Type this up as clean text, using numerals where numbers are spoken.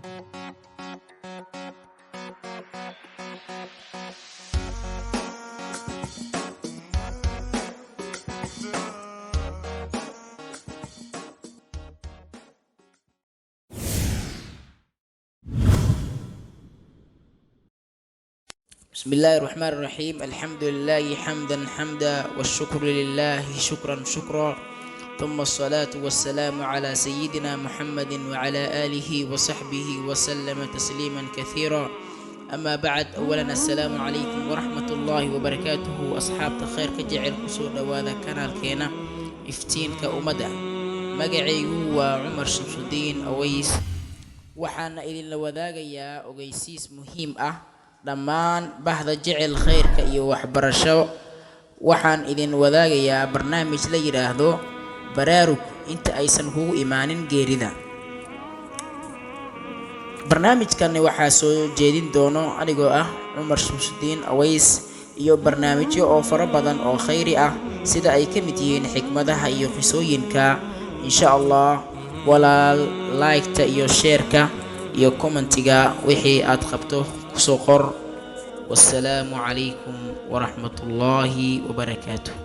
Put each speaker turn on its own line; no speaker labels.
بسم الله الرحمن الرحيم. الحمد لله حمدا والشكر لله شكرا ثم الصلاة والسلام على سيدنا محمد وعلى آله وصحبه وسلم تسليما كثيرا. أما بعد، أولا السلام عليكم ورحمة الله وبركاته. أصحاب الخير كجعل كسود وهذا كان الكينا إفتين كأمدا مقعي وعمر شمس الدين أويس وحانا إلي لوذاقيا أويسيس مهم dhammaan bahda jecel khayrka iyo waxbarasho. waxaan idin wadaagayaa barnaamij la yiraahdo baraarug inta aysan kugu imaanin geerida. barnaamijkan waxaa soo jeedin doono anigoo Umar Shamsuddin Aways, iyo barnaamijyo oo fara badan oo khayri sida ay ka mid yihiin xikmadaha iyo qisooyinka. insha Allah walaal like-ta iyo share-ka iyo commentiga wixii aad qabto سقر. والسلام عليكم ورحمة الله وبركاته.